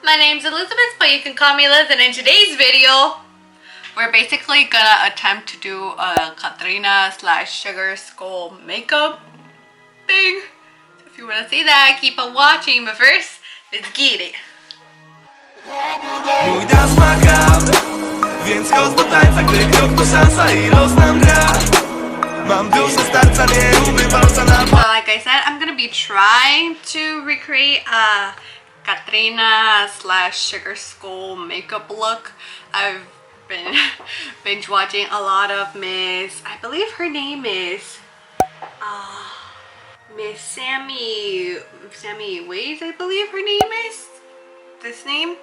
My name's Elizabeth, but you can call me Liz, and in today's video, we're basically gonna attempt to do a Catrina / Sugar Skull makeup thing. So if you wanna see that, keep on watching, but first, let's get it. Mój dans makabry, więc chodź do tańca, gdy krok to szansa i los nam gra. Mam duszę starca, nie lubię walca na... So like I said, I'm gonna be trying to recreate a Catrina / Sugar Skull makeup look. I've been binge watching a lot of Miss, I believe her name is Miss Samways, I believe her name is. This name.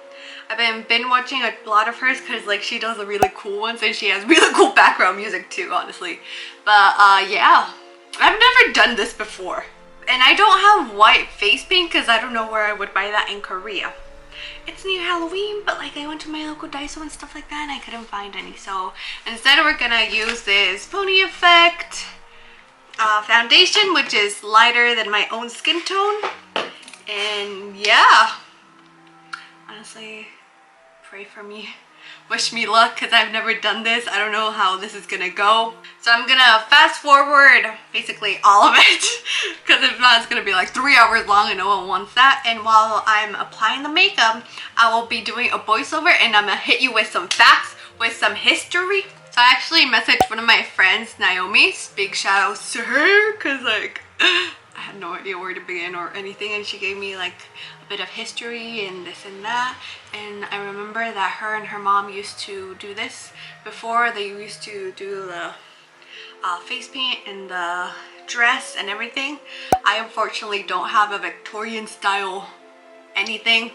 I've been binge watching a lot of hers because like she does the really cool ones and she has really cool background music too, honestly. But yeah, I've never done this before. And I don't have white face paint because I don't know where I would buy that in Korea. It's near Halloween, but like I went to my local Daiso and stuff like that and I couldn't find any. So instead we're gonna use this Pony Effect foundation, which is lighter than my own skin tone. And yeah, honestly, pray for me. Wish me luck because I've never done this. I don't know how this is gonna go. So I'm gonna fast forward basically all of it because if not, it's gonna be like 3 hours long and no one wants that. And while I'm applying the makeup, I will be doing a voiceover and I'm gonna hit you with some facts, with some history. So I actually messaged one of my friends, Naomi. Big shout outs to her because like I had no idea where to begin or anything, and she gave me like a bit of history and this and that. And I remember that her and her mom used to do this before. They used to do the face paint and the dress and everything. I unfortunately don't have a Victorian style anything.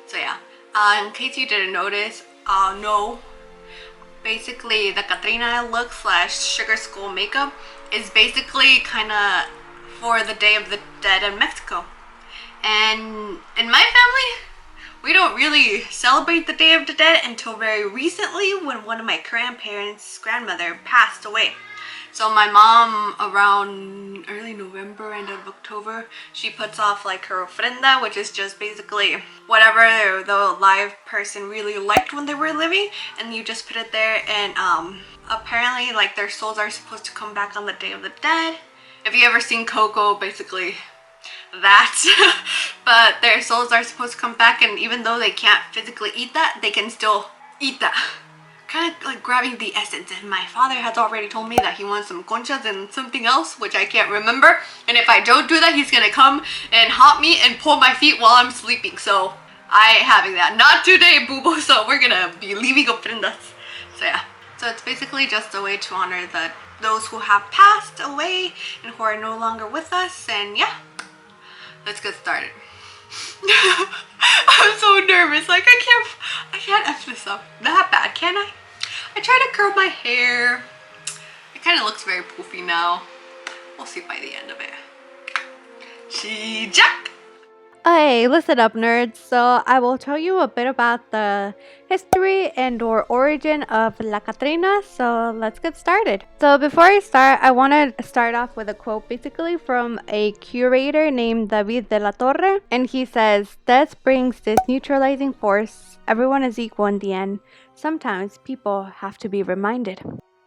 So yeah, in case you didn't notice, no. Basically the Catrina look / Sugar Skull makeup is basically kind of for the Day of the Dead in Mexico. And in my family, we don't really celebrate the Day of the Dead until very recently when one of my grandmother passed away. So my mom, around early November, end of October, she puts off like her ofrenda, which is just basically whatever the live person really liked when they were living, and you just put it there. And apparently like their souls are supposed to come back on the Day of the Dead. If you ever seen Coco, basically that. But their souls are supposed to come back, and even though they can't physically eat that, they can still eat that. Kind of like grabbing the essence. And my father has already told me that he wants some conchas and something else, which I can't remember. And if I don't do that, he's gonna come and haunt me and pull my feet while I'm sleeping. So I ain't having that. Not today, boo-boo. So we're gonna be leaving ofrendas. So yeah. So it's basically just a way to honor those who have passed away and who are no longer with us. And yeah, let's get started. I'm so nervous. Like I can't F this up that bad, can I? I try to curl my hair. It kind of looks very poofy now. We'll see by the end of it. Jack. Hey, listen up nerds. So I will tell you a bit about the history and or origin of La Catrina. So let's get started. So before I start, I want to start off with a quote basically from a curator named David de la Torre. And he says, "Death brings this neutralizing force. Everyone is equal in the end. Sometimes people have to be reminded."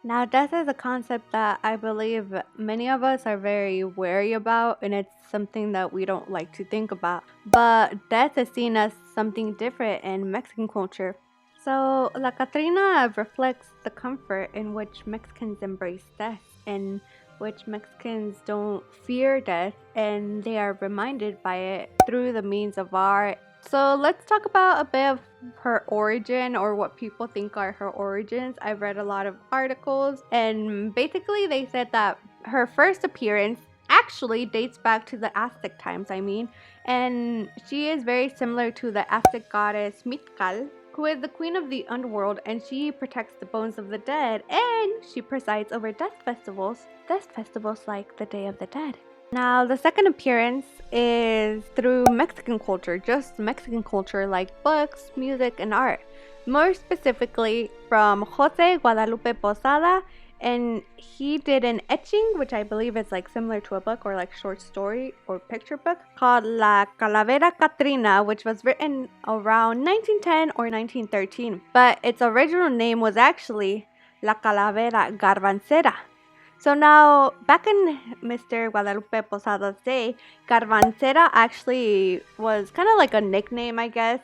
Now, death is a concept that I believe many of us are very wary about, and it's something that we don't like to think about. But death is seen as something different in Mexican culture. So, La Catrina reflects the comfort in which Mexicans embrace death, in which Mexicans don't fear death, and they are reminded by it through the means of art. So let's talk about a bit of her origin, or what people think are her origins. I've read a lot of articles, and basically they said that her first appearance actually dates back to the Aztec times, and she is very similar to the Aztec goddess Mizcal, who is the queen of the underworld, and she protects the bones of the dead, and she presides over death festivals like the Day of the Dead. Now, the second appearance is through Mexican culture, just Mexican culture like books, music, and art. More specifically from Jose Guadalupe Posada and he did an etching, which I believe is like similar to a book or like short story or picture book, called La Calavera Catrina, which was written around 1910 or 1913, but its original name was actually La Calavera Garbancera. So now, back in Mr. Guadalupe Posada's day, Garbancera actually was kind of like a nickname, I guess,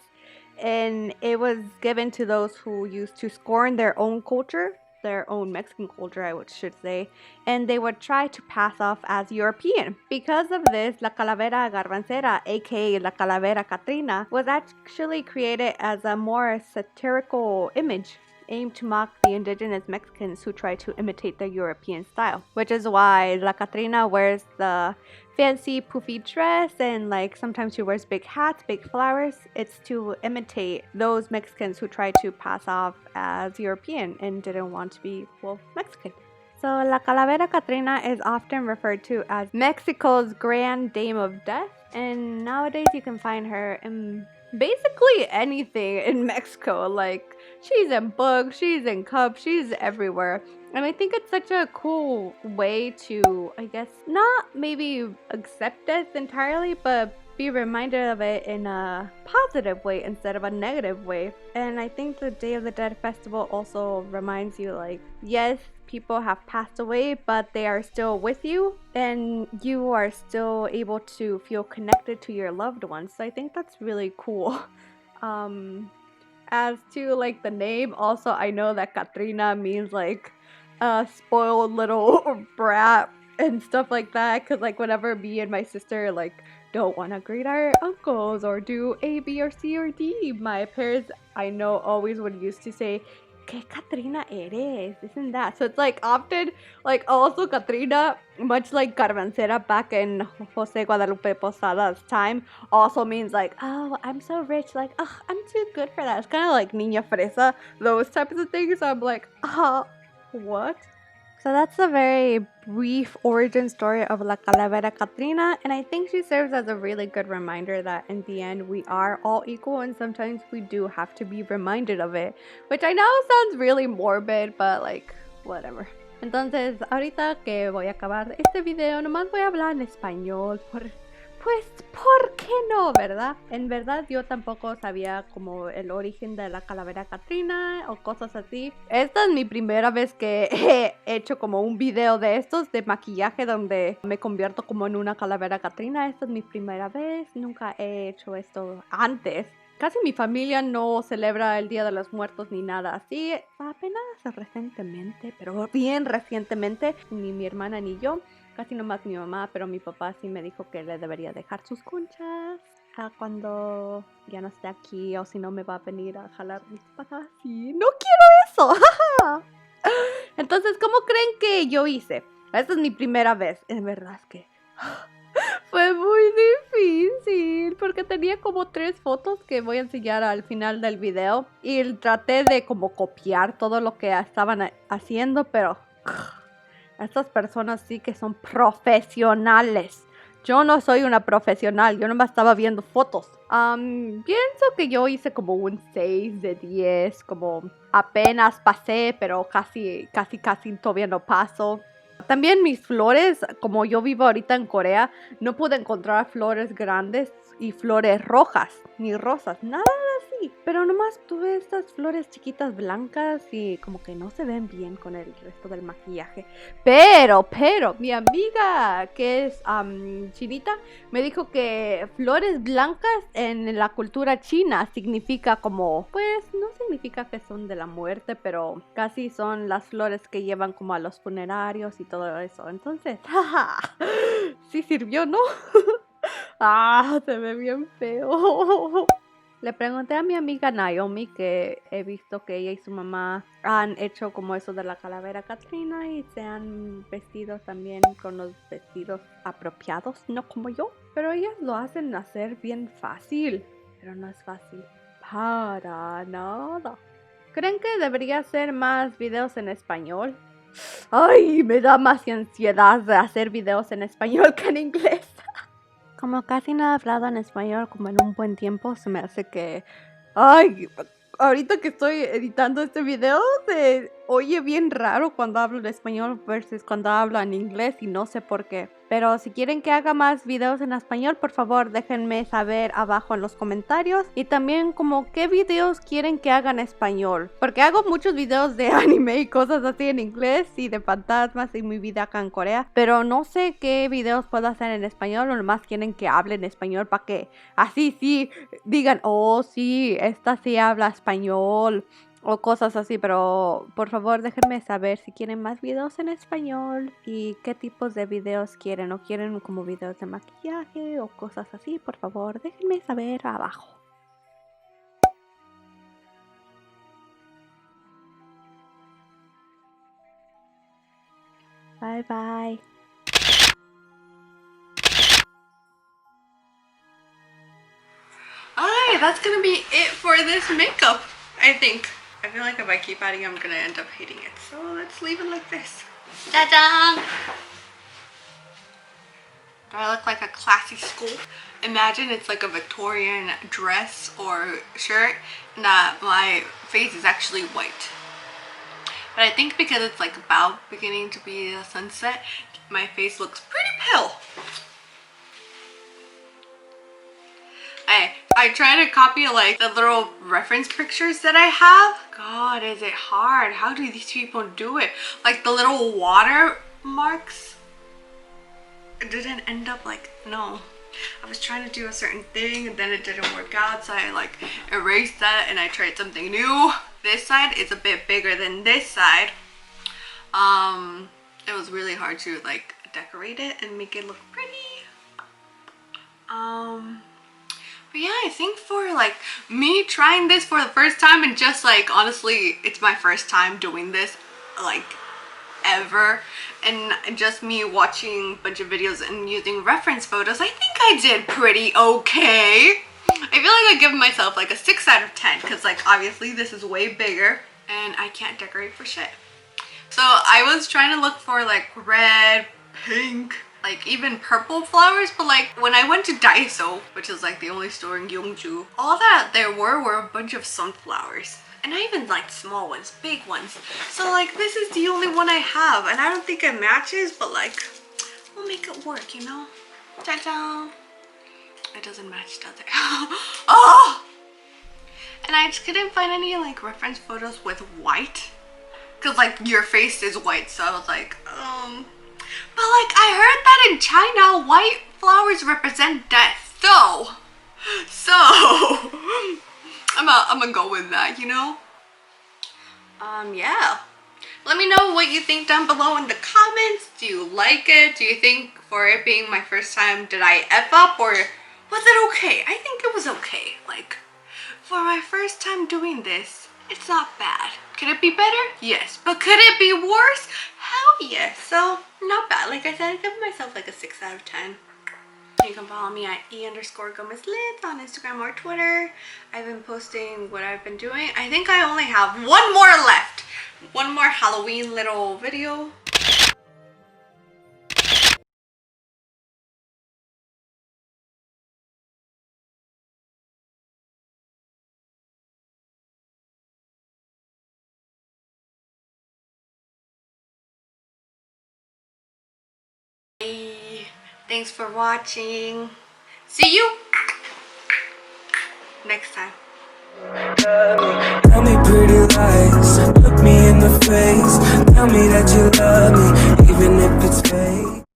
and it was given to those who used to scorn their own culture, their own Mexican culture, I should say, and they would try to pass off as European. Because of this, La Calavera Garbancera, aka La Calavera Catrina, was actually created as a more satirical image aimed to mock the indigenous Mexicans who try to imitate the European style, which is why La Catrina wears the fancy poofy dress and like sometimes she wears big hats, big flowers. It's to imitate those Mexicans who try to pass off as European and didn't want to be, well, Mexican. So La Calavera Catrina is often referred to as Mexico's Grand Dame of Death, and nowadays you can find her in basically anything in Mexico. Like, she's in books, she's in cups, she's everywhere. And I think it's such a cool way to, I guess, not maybe accept death entirely, but be reminded of it in a positive way instead of a negative way. And I think the Day of the Dead festival also reminds you, like, yes, people have passed away, but they are still with you and you are still able to feel connected to your loved ones. So I think that's really cool. As to like the name, also I know that Catrina means like a spoiled little brat and stuff like that, because like whenever me and my sister like don't want to greet our uncles or do A, B, or C, or D, my parents, I know, always would used to say, ¿Qué Catrina eres? Isn't that? So it's like often, like also Catrina, much like Garbancera back in Jose Guadalupe Posada's time, also means like, oh, I'm so rich, like, oh, I'm too good for that. It's kind of like Niña Fresa, those types of things. So I'm like, what? So that's a very brief origin story of La Calavera Catrina, and I think she serves as a really good reminder that in the end we are all equal and sometimes we do have to be reminded of it, which I know sounds really morbid, but like, whatever. Entonces, ahorita que voy a acabar este video, nomás voy a hablar en español pues, ¿por qué no, verdad? En verdad, yo tampoco sabía como el origen de la calavera Catrina o cosas así. Esta es mi primera vez que he hecho como un video de estos, de maquillaje, donde me convierto como en una calavera Catrina. Esta es mi primera vez, nunca he hecho esto antes. Casi mi familia no celebra el Día de los Muertos ni nada así. Apenas recientemente, pero bien recientemente, ni mi hermana ni yo. Casi nomás mi mamá, pero mi papá sí me dijo que le debería dejar sus conchas cuando ya no esté aquí, o si no me va a venir a jalar mis patas y no quiero eso. Entonces, ¿cómo creen que yo hice? Esta es mi primera vez. En verdad es que fue muy difícil porque tenía como 3 fotos que voy a enseñar al final del video y traté de como copiar todo lo que estaban haciendo, pero estas personas sí que son profesionales. Yo no soy una profesional, yo no me estaba viendo fotos. Pienso que yo hice como un 6 de 10, como apenas pasé, pero casi todavía no paso. También mis flores, como yo vivo ahorita en Corea, no pude encontrar flores grandes y flores rojas, ni rosas, nada así. Pero nomás tuve estas flores chiquitas blancas y como que no se ven bien con el resto del maquillaje. Pero, mi amiga que es chinita, me dijo que flores blancas en la cultura china significa como, pues no significa que son de la muerte, pero casi son las flores que llevan como a los funerarios y todo eso. Entonces, sí sirvió, ¿no? Se ve bien feo. Le pregunté a mi amiga Naomi, que he visto que ella y su mamá han hecho como eso de la calavera Catrina y se han vestido también con los vestidos apropiados, no como yo. Pero ellas lo hacen hacer bien fácil, pero no es fácil para nada. ¿Creen que debería hacer más videos en español? Ay, me da más ansiedad de hacer videos en español que en inglés. Como casi no he hablado en español como en un buen tiempo, se me hace que, ay, ahorita que estoy editando este video se oye bien raro cuando hablo en español versus cuando hablo en inglés y no sé por qué. Pero si quieren que haga más videos en español, por favor déjenme saber abajo en los comentarios. Y también como qué videos quieren que haga en español. Porque hago muchos videos de anime y cosas así en inglés y de fantasmas y mi vida acá en Corea. Pero no sé qué videos puedo hacer en español o nomás quieren que hable en español para que así sí digan, oh sí, esta sí habla español. O cosas así, pero por favor déjenme saber si quieren más videos en español y qué tipos de videos quieren o quieren como videos de maquillaje o cosas así, por favor déjenme saber abajo. Bye bye. Alright, that's gonna be it for this makeup, I think. I feel like if I keep adding, I'm gonna end up hating it. So let's leave it like this. Ta-da! Do I look like a classy school? Imagine it's like a Victorian dress or shirt and that my face is actually white. But I think because it's like about beginning to be a sunset, my face looks pretty pale. I try to copy like the little reference pictures that I have. God, is it hard? How do these people do it? Like the little water marks, it didn't end up like, no. I was trying to do a certain thing and then it didn't work out, so I like erased that and I tried something new. This side is a bit bigger than this side. It was really hard to like decorate it and make it look pretty. But yeah, I think for like me trying this for the first time and just like honestly it's my first time doing this like ever, and just me watching a bunch of videos and using reference photos, I think I did pretty okay. I feel like I give myself like a 6 out of 10 because like obviously this is way bigger and I can't decorate for shit. So I was trying to look for like red, pink, like even purple flowers, but like when I went to Daiso, which is like the only store in Gyeongju, all that there were a bunch of sunflowers. And I even like small ones, big ones. So like this is the only one I have and I don't think it matches, but like we'll make it work, you know? Ta-da! It doesn't match, does it? Oh! And I just couldn't find any like reference photos with white. Cause like your face is white, so I was like, But like I heard that in China, white flowers represent death. So I'm gonna go with that, you know? Yeah. Let me know what you think down below in the comments. Do you like it? Do you think for it being my first time, did I F up or was it okay? I think it was okay. Like, for my first time doing this, it's not bad. Could it be better? Yes. But could it be worse? Hell yes. So, not bad. Like I said, I give myself like a 6 out of 10. You can follow me at e_GomezLids on Instagram or Twitter. I've been posting what I've been doing. I think I only have one more left. One more Halloween little video. Hey, thanks for watching. See you next time. Tell me pretty lies, look me in the face. Tell me that you love me, even if it's fake.